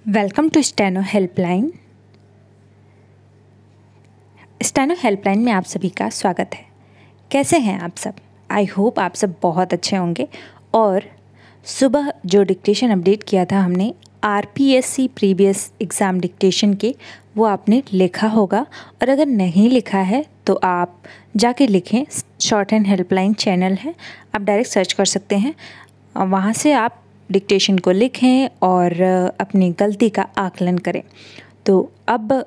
Welcome to steno helpline. Steno helpline में आप सभी का स्वागत है। कैसे हैं आप सब? आई होप आप सब बहुत अच्छे होंगे। और सुबह जो डिक्टेशन अपडेट किया था हमने आरपीएससी प्रीवियस एग्ज़ाम डिक्टेशन के, वो आपने लिखा होगा। और अगर नहीं लिखा है तो आप जाके लिखें। शॉर्ट एंड हेल्पलाइन चैनल है, आप डायरेक्ट सर्च कर सकते हैं। वहाँ से आप डिक्टेशन को लिखें और अपनी गलती का आकलन करें। तो अब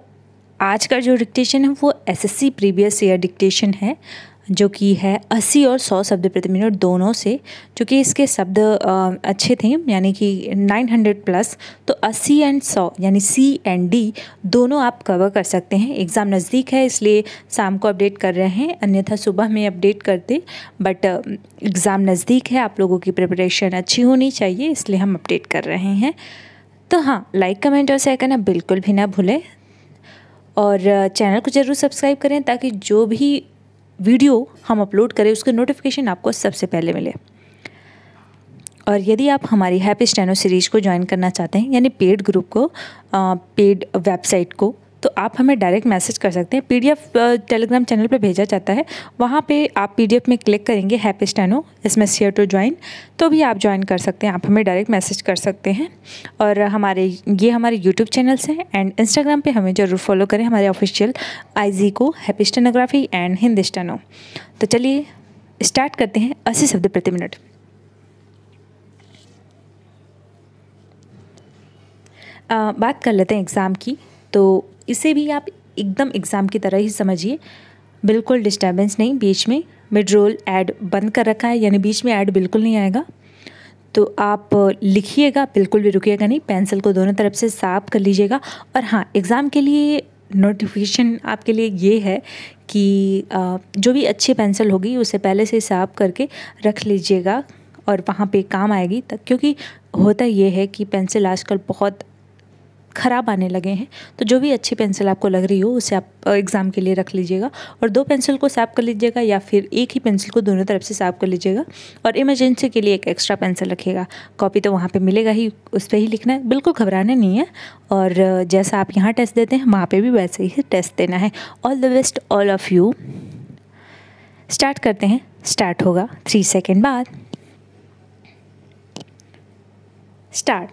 आज का जो डिक्टेशन है वो एसएससी प्रीवियस ईयर डिक्टेशन है, जो कि है 80 और 100 शब्द प्रति मिनट दोनों से, जो कि इसके शब्द अच्छे थे, यानी कि 900 प्लस। तो 80 एंड 100 यानी सी एंड डी दोनों आप कवर कर सकते हैं। एग्ज़ाम नज़दीक है इसलिए शाम को अपडेट कर रहे हैं, अन्यथा सुबह में अपडेट करते। बट एग्ज़ाम नज़दीक है, आप लोगों की प्रिपरेशन अच्छी होनी चाहिए, इसलिए हम अपडेट कर रहे हैं। तो हाँ, लाइक कमेंट और शेयर करना बिल्कुल भी ना भूलें और चैनल को ज़रूर सब्सक्राइब करें ताकि जो भी वीडियो हम अपलोड करें उसके नोटिफिकेशन आपको सबसे पहले मिले। और यदि आप हमारी हैप्पी स्टेनो सीरीज़ को ज्वाइन करना चाहते हैं, यानी पेड ग्रुप को, पेड वेबसाइट को, तो आप हमें डायरेक्ट मैसेज कर सकते हैं। पीडीएफ टेलीग्राम चैनल पे भेजा जाता है, वहाँ पे आप पीडीएफ में क्लिक करेंगे हैप्पी स्टेनो, इसमें शेयर टू ज्वाइन, तो भी आप ज्वाइन कर सकते हैं। आप हमें डायरेक्ट मैसेज कर सकते हैं। और हमारे यूट्यूब चैनल्स हैं एंड इंस्टाग्राम पे हमें ज़रूर फॉलो करें, हमारे ऑफिशियल आईजी को, happy stenography and Hindi steno. तो चलिए स्टार्ट करते हैं 80 शब्द प्रति मिनट। बात कर लेते हैं एग्ज़ाम की। तो इसे भी आप एकदम एग्ज़ाम की तरह ही समझिए, बिल्कुल डिस्टर्बेंस नहीं। बीच में मिड रोल ऐड बंद कर रखा है, यानी बीच में ऐड बिल्कुल नहीं आएगा। तो आप लिखिएगा, बिल्कुल भी रुकिएगा नहीं, पेंसिल को दोनों तरफ से साफ कर लीजिएगा। और हाँ, एग्ज़ाम के लिए नोटिफिकेशन आपके लिए ये है कि जो भी अच्छी पेंसिल होगी उसे पहले से साफ करके रख लीजिएगा और वहाँ पे काम आएगी तक, क्योंकि होता ये है कि पेंसिल आजकल बहुत ख़राब आने लगे हैं। तो जो भी अच्छी पेंसिल आपको लग रही हो उसे आप एग्ज़ाम के लिए रख लीजिएगा और 2 पेंसिल को साफ कर लीजिएगा, या फिर एक ही पेंसिल को दोनों तरफ से साफ कर लीजिएगा। और इमरजेंसी के लिए एक एक्स्ट्रा पेंसिल रखिएगा। कॉपी तो वहाँ पे मिलेगा ही, उस पर ही लिखना है, बिल्कुल घबराना नहीं है। और जैसा आप यहाँ टेस्ट देते हैं वहाँ पर भी वैसे ही टेस्ट देना है। All the best all of you. Start करते हैं। स्टार्ट होगा 3 सेकेंड बाद। स्टार्ट।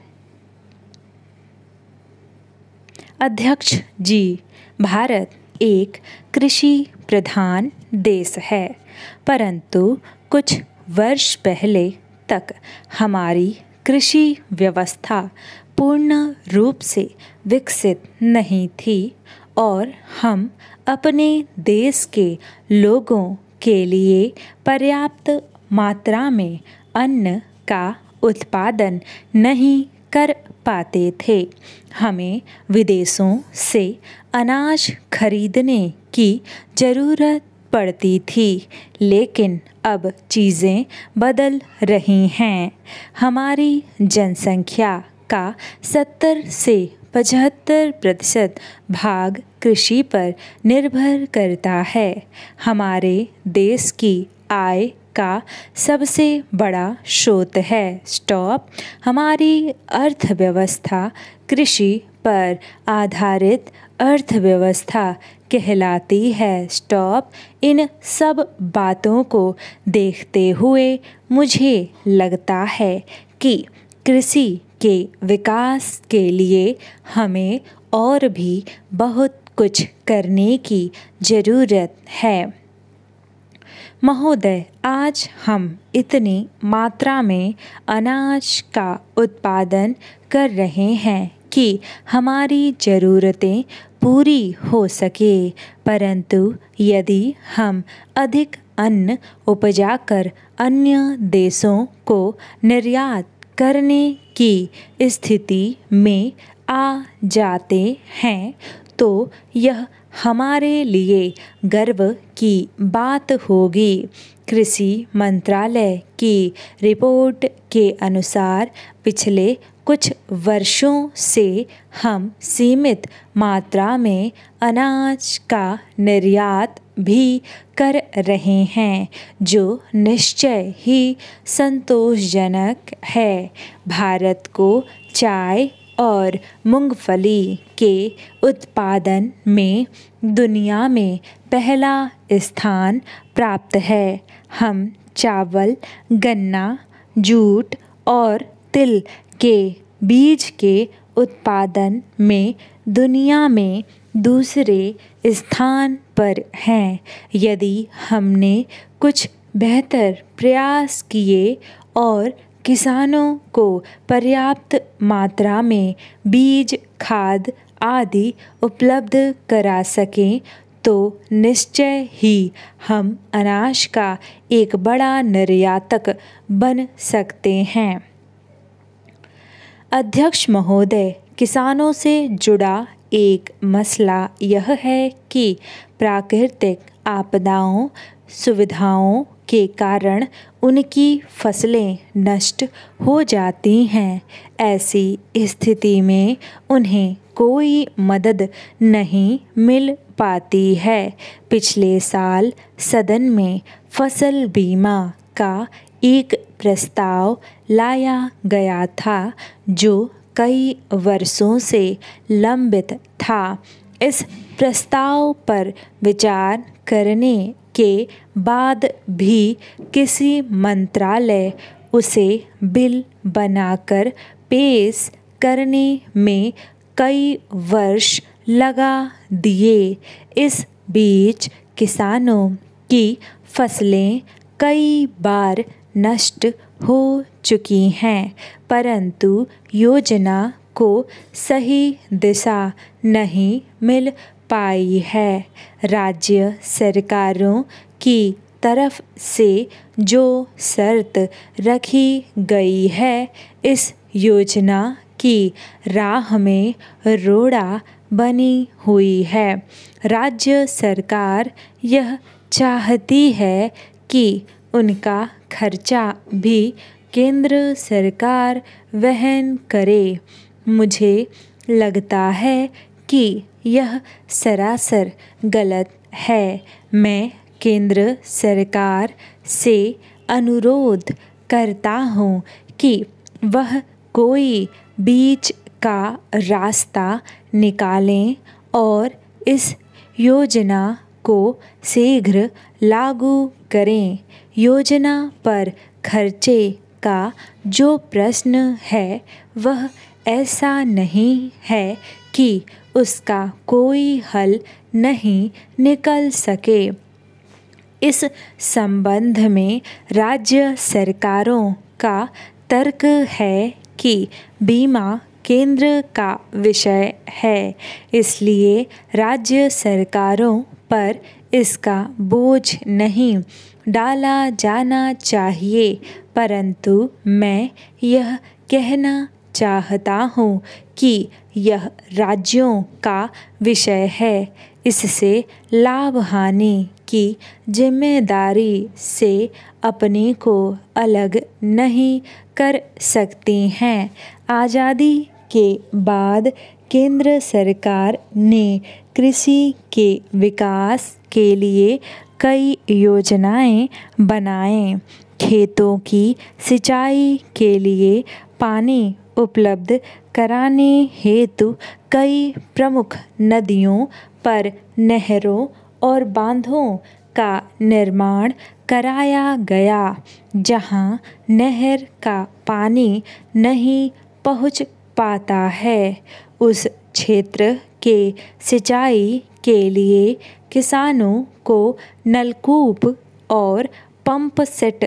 अध्यक्ष जी, भारत एक कृषि प्रधान देश है, परंतु कुछ वर्ष पहले तक हमारी कृषि व्यवस्था पूर्ण रूप से विकसित नहीं थी और हम अपने देश के लोगों के लिए पर्याप्त मात्रा में अन्न का उत्पादन नहीं कर पाते थे। हमें विदेशों से अनाज खरीदने की ज़रूरत पड़ती थी, लेकिन अब चीज़ें बदल रही हैं। हमारी जनसंख्या का 70 से 75% भाग कृषि पर निर्भर करता है। हमारे देश की आय का सबसे बड़ा स्रोत है। स्टॉप। हमारी अर्थव्यवस्था कृषि पर आधारित अर्थव्यवस्था कहलाती है। स्टॉप। इन सब बातों को देखते हुए मुझे लगता है कि कृषि के विकास के लिए हमें और भी बहुत कुछ करने की ज़रूरत है। महोदय, आज हम इतनी मात्रा में अनाज का उत्पादन कर रहे हैं कि हमारी ज़रूरतें पूरी हो सके, परंतु यदि हम अधिक अन्न उपजाकर अन्य देशों को निर्यात करने की स्थिति में आ जाते हैं तो यह हमारे लिए गर्व की बात होगी। कृषि मंत्रालय की रिपोर्ट के अनुसार पिछले कुछ वर्षों से हम सीमित मात्रा में अनाज का निर्यात भी कर रहे हैं, जो निश्चय ही संतोषजनक है। भारत को चाय और मूंगफली के उत्पादन में दुनिया में पहला स्थान प्राप्त है। हम चावल, गन्ना, जूट और तिल के बीज के उत्पादन में दुनिया में दूसरे स्थान पर हैं। यदि हमने कुछ बेहतर प्रयास किए और किसानों को पर्याप्त मात्रा में बीज, खाद आदि उपलब्ध करा सकें तो निश्चय ही हम अनाज का एक बड़ा निर्यातक बन सकते हैं। अध्यक्ष महोदय, किसानों से जुड़ा एक मसला यह है कि प्राकृतिक आपदाओं, सुविधाओं के कारण उनकी फसलें नष्ट हो जाती हैं। ऐसी स्थिति में उन्हें कोई मदद नहीं मिल पाती है। पिछले साल सदन में फसल बीमा का एक प्रस्ताव लाया गया था जो कई वर्षों से लंबित था। इस प्रस्ताव पर विचार करने के बाद भी किसी मंत्रालय उसे बिल बनाकर पेश करने में कई वर्ष लगा दिए। इस बीच किसानों की फसलें कई बार नष्ट हो चुकी हैं, परंतु योजना को सही दिशा नहीं मिल पाई है। राज्य सरकारों की तरफ से जो शर्त रखी गई है, इस योजना की राह में रोड़ा बनी हुई है। राज्य सरकार यह चाहती है कि उनका खर्चा भी केंद्र सरकार वहन करे। मुझे लगता है कि यह सरासर गलत है। मैं केंद्र सरकार से अनुरोध करता हूँ कि वह कोई बीच का रास्ता निकालें और इस योजना को शीघ्र लागू करें। योजना पर खर्चे का जो प्रश्न है वह ऐसा नहीं है कि उसका कोई हल नहीं निकल सके। इस संबंध में राज्य सरकारों का तर्क है कि बीमा केंद्र का विषय है, इसलिए राज्य सरकारों पर इसका बोझ नहीं डाला जाना चाहिए। परंतु मैं यह कहना चाहता हूँ कि यह राज्यों का विषय है। इससे लाभ हानि की जिम्मेदारी से अपने को अलग नहीं कर सकती हैं। आज़ादी के बाद केंद्र सरकार ने कृषि के विकास के लिए कई योजनाएं बनाएं। खेतों की सिंचाई के लिए पानी उपलब्ध कराने हेतु कई प्रमुख नदियों पर नहरों और बांधों का निर्माण कराया गया। जहां नहर का पानी नहीं पहुंच पाता है, उस क्षेत्र के सिंचाई के लिए किसानों को नलकूप और पंप सेट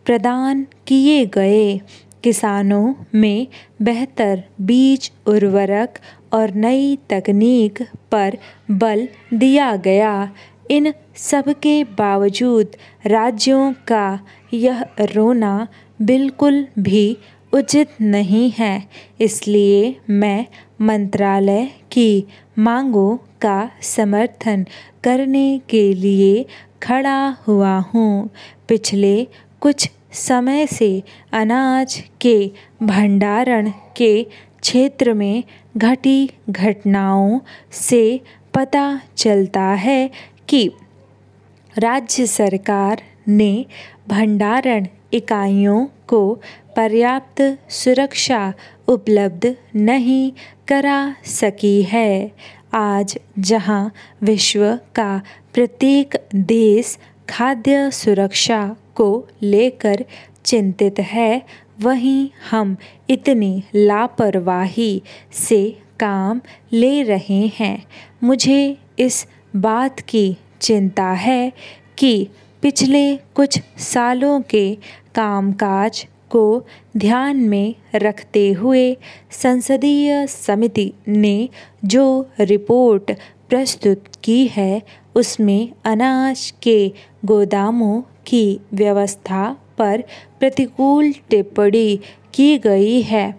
प्रदान किए गए। किसानों में बेहतर बीज, उर्वरक और नई तकनीक पर बल दिया गया। इन सब के बावजूद राज्यों का यह रोना बिल्कुल भी उचित नहीं है। इसलिए मैं मंत्रालय की मांगों का समर्थन करने के लिए खड़ा हुआ हूँ। पिछले कुछ समय से अनाज के भंडारण के क्षेत्र में घटी घटनाओं से पता चलता है कि राज्य सरकार ने भंडारण इकाइयों को पर्याप्त सुरक्षा उपलब्ध नहीं करा सकी है। आज जहां विश्व का प्रत्येक देश खाद्य सुरक्षा को लेकर चिंतित है, वहीं हम इतनी लापरवाही से काम ले रहे हैं। मुझे इस बात की चिंता है कि पिछले कुछ सालों के कामकाज को ध्यान में रखते हुए संसदीय समिति ने जो रिपोर्ट प्रस्तुत की है, उसमें अनाज के गोदामों की व्यवस्था पर प्रतिकूल टिप्पणी की गई है।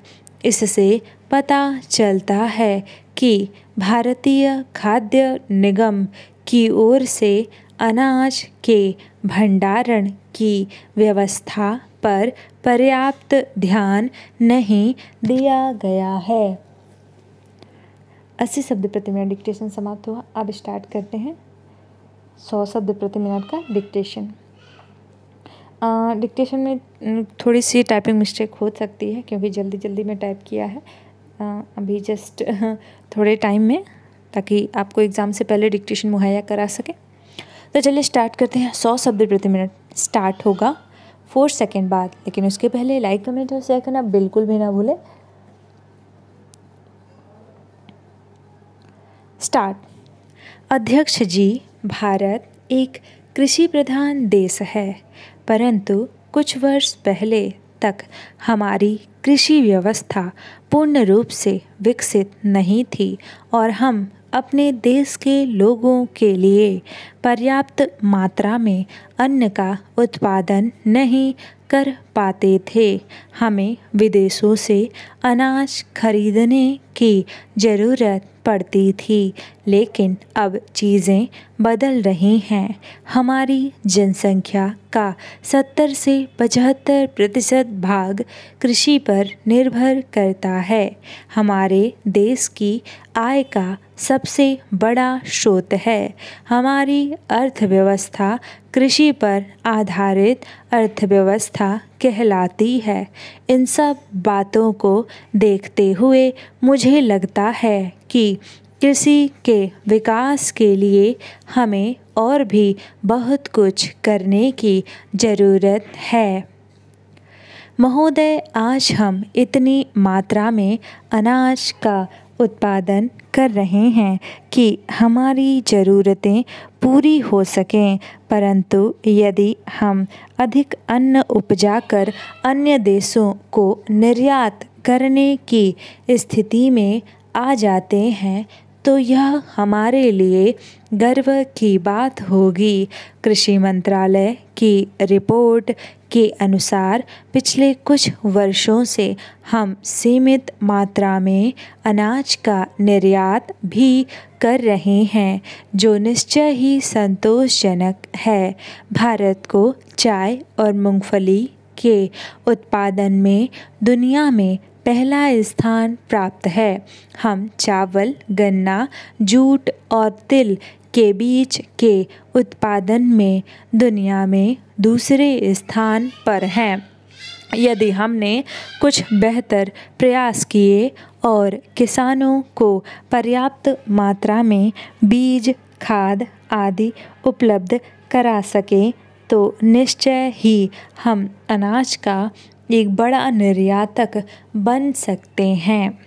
इससे पता चलता है कि भारतीय खाद्य निगम की ओर से अनाज के भंडारण की व्यवस्था पर पर्याप्त ध्यान नहीं दिया गया है। 80 शब्द प्रति मिनट डिक्टेशन समाप्त हुआ। अब स्टार्ट करते हैं 100 शब्द प्रति मिनट का डिक्टेशन। डिक्टेशन में थोड़ी सी टाइपिंग मिस्टेक हो सकती है क्योंकि जल्दी जल्दी में टाइप किया है अभी जस्ट थोड़े टाइम में, ताकि आपको एग्ज़ाम से पहले डिक्टेशन मुहैया करा सके। तो चलिए स्टार्ट करते हैं। 100 शब्द प्रति मिनट स्टार्ट होगा 4 सेकेंड बाद, लेकिन उसके पहले लाइक कमेंट और शेयर करना बिल्कुल भी ना भूलें। स्टार्ट। अध्यक्ष जी, भारत एक कृषि प्रधान देश है, परंतु कुछ वर्ष पहले तक हमारी कृषि व्यवस्था पूर्ण रूप से विकसित नहीं थी और हम अपने देश के लोगों के लिए पर्याप्त मात्रा में अन्न का उत्पादन नहीं कर पाते थे। हमें विदेशों से अनाज खरीदने की ज़रूरत पड़ती थी, लेकिन अब चीज़ें बदल रही हैं। हमारी जनसंख्या का 70 से 75% भाग कृषि पर निर्भर करता है। हमारे देश की आय का सबसे बड़ा स्रोत है। हमारी अर्थव्यवस्था कृषि पर आधारित अर्थव्यवस्था कहलाती है। इन सब बातों को देखते हुए मुझे लगता है कि कृषि के विकास के लिए हमें और भी बहुत कुछ करने की ज़रूरत है। महोदय, आज हम इतनी मात्रा में अनाज का उत्पादन कर रहे हैं कि हमारी ज़रूरतें पूरी हो सकें, परंतु यदि हम अधिक अन्न उपजाकर अन्य देशों को निर्यात करने की स्थिति में आ जाते हैं तो यह हमारे लिए गर्व की बात होगी। कृषि मंत्रालय की रिपोर्ट के अनुसार पिछले कुछ वर्षों से हम सीमित मात्रा में अनाज का निर्यात भी कर रहे हैं, जो निश्चय ही संतोषजनक है। भारत को चाय और मूंगफली के उत्पादन में दुनिया में पहला स्थान प्राप्त है। हम चावल, गन्ना, जूट और तिल के बीज के उत्पादन में दुनिया में दूसरे स्थान पर हैं। यदि हमने कुछ बेहतर प्रयास किए और किसानों को पर्याप्त मात्रा में बीज, खाद आदि उपलब्ध करा सके तो निश्चय ही हम अनाज का एक बड़ा निर्यातक बन सकते हैं।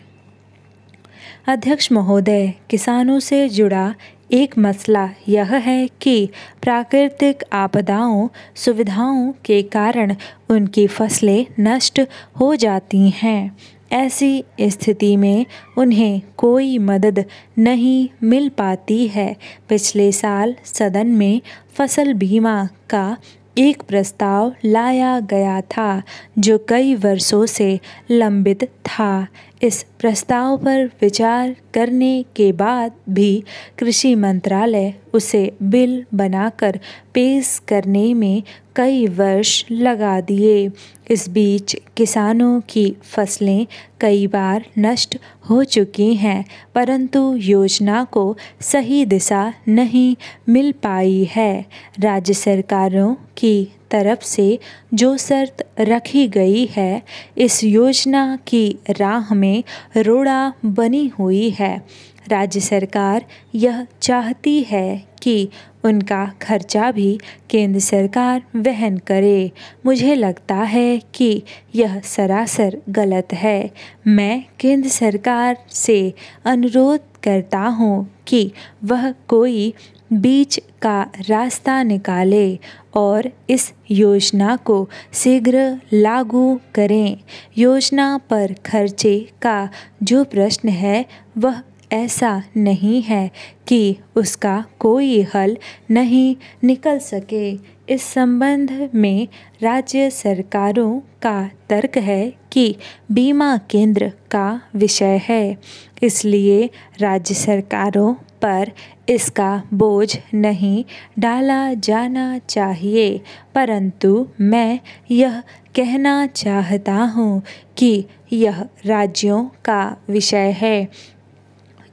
अध्यक्ष महोदय, किसानों से जुड़ा एक मसला यह है कि प्राकृतिक आपदाओं सुविधाओं के कारण उनकी फसलें नष्ट हो जाती हैं। ऐसी स्थिति में उन्हें कोई मदद नहीं मिल पाती है। पिछले साल सदन में फसल बीमा का एक प्रस्ताव लाया गया था जो कई वर्षों से लंबित था। इस प्रस्ताव पर विचार करने के बाद भी कृषि मंत्रालय उसे बिल बनाकर पेश करने में कई वर्ष लगा दिए। इस बीच किसानों की फसलें कई बार नष्ट हो चुकी हैं, परंतु योजना को सही दिशा नहीं मिल पाई है। राज्य सरकारों की तरफ से जो शर्त रखी गई है, इस योजना की राह में रोड़ा बनी हुई है। राज्य सरकार यह चाहती है कि उनका खर्चा भी केंद्र सरकार वहन करे। मुझे लगता है कि यह सरासर गलत है। मैं केंद्र सरकार से अनुरोध करता हूँ कि वह कोई बीच का रास्ता निकाले और इस योजना को शीघ्र लागू करें। योजना पर खर्चे का जो प्रश्न है वह ऐसा नहीं है कि उसका कोई हल नहीं निकल सके। इस संबंध में राज्य सरकारों का तर्क है कि बीमा केंद्र का विषय है, इसलिए राज्य सरकारों पर इसका बोझ नहीं डाला जाना चाहिए। परंतु मैं यह कहना चाहता हूँ कि यह राज्यों का विषय है।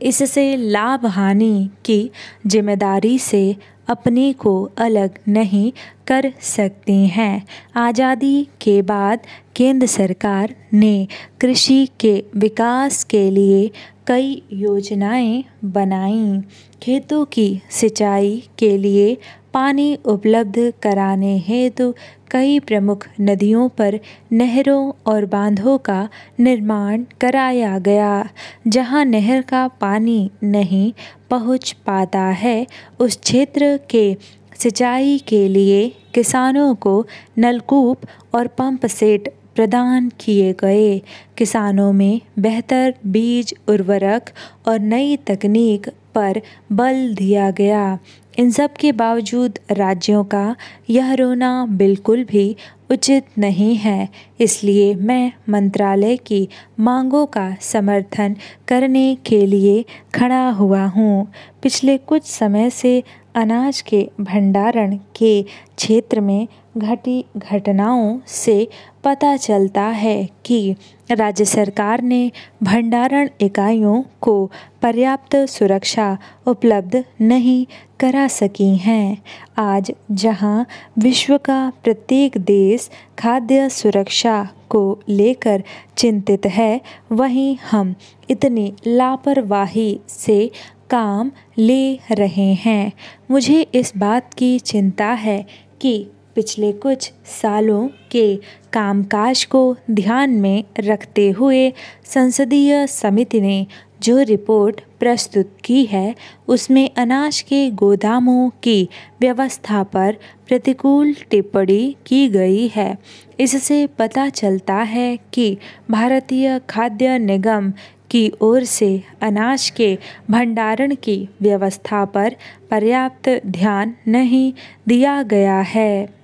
इससे लाभ हानि की जिम्मेदारी से अपने को अलग नहीं कर सकती हैं। आज़ादी के बाद केंद्र सरकार ने कृषि के विकास के लिए कई योजनाएं बनाईं। खेतों की सिंचाई के लिए पानी उपलब्ध कराने हेतु कई प्रमुख नदियों पर नहरों और बांधों का निर्माण कराया गया। जहां नहर का पानी नहीं पहुंच पाता है, उस क्षेत्र के सिंचाई के लिए किसानों को नलकूप और पंप सेट प्रदान किए गए। किसानों में बेहतर बीज, उर्वरक और नई तकनीक पर बल दिया गया। इन सब के बावजूद राज्यों का यह रोना बिल्कुल भी उचित नहीं है। इसलिए मैं मंत्रालय की मांगों का समर्थन करने के लिए खड़ा हुआ हूँ। पिछले कुछ समय से अनाज के भंडारण के क्षेत्र में घटी घटनाओं से पता चलता है कि राज्य सरकार ने भंडारण इकाइयों को पर्याप्त सुरक्षा उपलब्ध नहीं करा सकी हैं। आज जहां विश्व का प्रत्येक देश खाद्य सुरक्षा को लेकर चिंतित है, वहीं हम इतनी लापरवाही से काम ले रहे हैं। मुझे इस बात की चिंता है कि पिछले कुछ सालों के कामकाज को ध्यान में रखते हुए संसदीय समिति ने जो रिपोर्ट प्रस्तुत की है, उसमें अनाज के गोदामों की व्यवस्था पर प्रतिकूल टिप्पणी की गई है। इससे पता चलता है कि भारतीय खाद्य निगम की ओर से अनाज के भंडारण की व्यवस्था पर पर्याप्त ध्यान नहीं दिया गया है।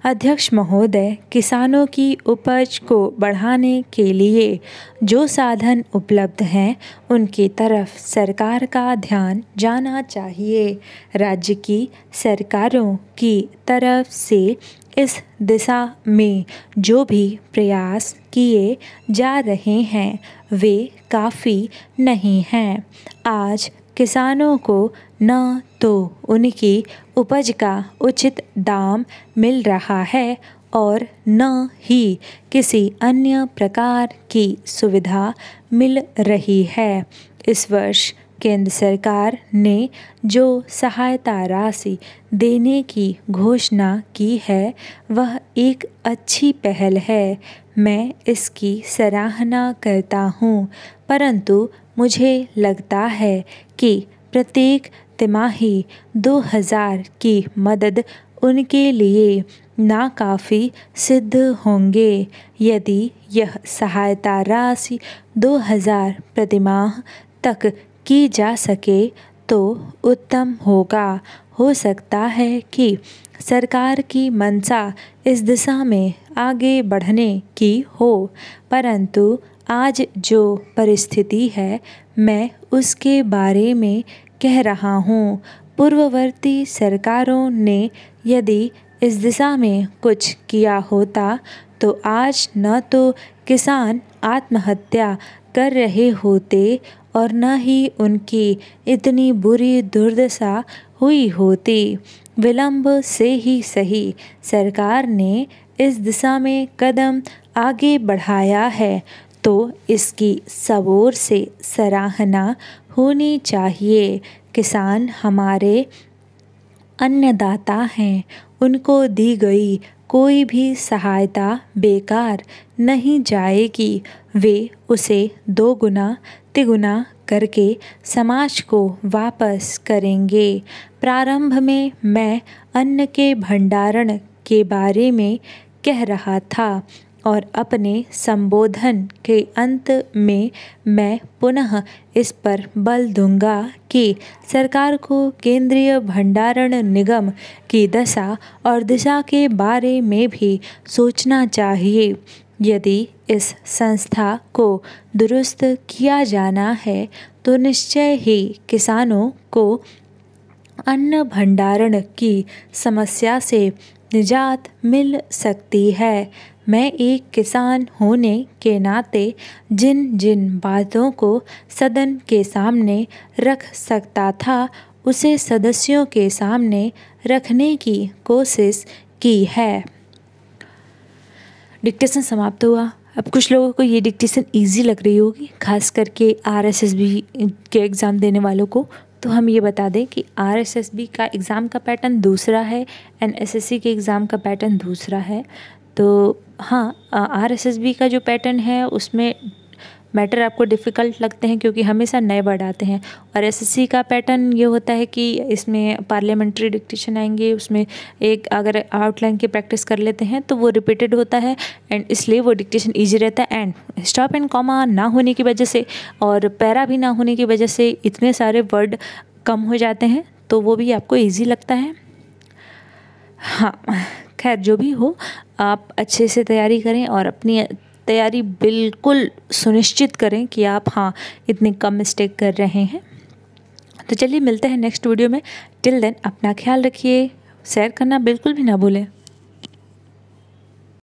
अध्यक्ष महोदय, किसानों की उपज को बढ़ाने के लिए जो साधन उपलब्ध हैं, उनकी तरफ सरकार का ध्यान जाना चाहिए। राज्य की सरकारों की तरफ से इस दिशा में जो भी प्रयास किए जा रहे हैं, वे काफ़ी नहीं हैं। आज किसानों को न तो उनकी उपज का उचित दाम मिल रहा है और न ही किसी अन्य प्रकार की सुविधा मिल रही है। इस वर्ष केंद्र सरकार ने जो सहायता राशि देने की घोषणा की है, वह एक अच्छी पहल है। मैं इसकी सराहना करता हूँ, परंतु मुझे लगता है कि प्रत्येक तिमाही 2000 की मदद उनके लिए नाकाफ़ी सिद्ध होंगे। यदि यह सहायता राशि 2000 प्रतिमाह तक की जा सके तो उत्तम होगा। हो सकता है कि सरकार की मंशा इस दिशा में आगे बढ़ने की हो, परंतु आज जो परिस्थिति है, मैं उसके बारे में कह रहा हूँ। पूर्ववर्ती सरकारों ने यदि इस दिशा में कुछ किया होता तो आज न तो किसान आत्महत्या कर रहे होते और न ही उनकी इतनी बुरी दुर्दशा हुई होती। विलंब से ही सही सरकार ने इस दिशा में कदम आगे बढ़ाया है, तो इसकी सबोर से सराहना होनी चाहिए। किसान हमारे अन्नदाता हैं, उनको दी गई कोई भी सहायता बेकार नहीं जाएगी। वे उसे दोगुना तिगुना करके समाज को वापस करेंगे। प्रारंभ में मैं अन्न के भंडारण के बारे में कह रहा था और अपने संबोधन के अंत में मैं पुनः इस पर बल दूंगा कि सरकार को केंद्रीय भंडारण निगम की दशा और दिशा के बारे में भी सोचना चाहिए। यदि इस संस्था को दुरुस्त किया जाना है तो निश्चय ही किसानों को अन्न भंडारण की समस्या से निजात मिल सकती है। मैं एक किसान होने के नाते जिन जिन बातों को सदन के सामने रख सकता था उसे सदस्यों के सामने रखने की कोशिश की है। डिक्टेशन समाप्त हुआ। अब कुछ लोगों को ये डिक्टेशन इजी लग रही होगी, खास करके आरएसएसबी के एग्ज़ाम देने वालों को। तो हम ये बता दें कि आरएसएसबी का एग्ज़ाम का पैटर्न दूसरा है एंड एसएससी के एग्ज़ाम का पैटर्न दूसरा है। तो हाँ, आरएसएसबी का जो पैटर्न है उसमें मैटर आपको डिफ़िकल्ट लगते हैं क्योंकि हमेशा नए वर्ड आते हैं, और एसएससी का पैटर्न ये होता है कि इसमें पार्लियामेंट्री डिक्टेशन आएंगे, उसमें एक अगर आउटलाइन की प्रैक्टिस कर लेते हैं तो वो रिपीटेड होता है एंड इसलिए वो डिक्टेशन ईजी रहता है। एंड स्टॉप एंड कॉमा ना होने की वजह से और पैरा भी ना होने की वजह से इतने सारे वर्ड कम हो जाते हैं, तो वो भी आपको ईजी लगता है। हाँ, खैर जो भी हो, आप अच्छे से तैयारी करें और अपनी तैयारी बिल्कुल सुनिश्चित करें कि आप इतने कम मिस्टेक कर रहे हैं। तो चलिए मिलते हैं नेक्स्ट वीडियो में। टिल देन अपना ख्याल रखिए, शेयर करना बिल्कुल भी ना भूलें।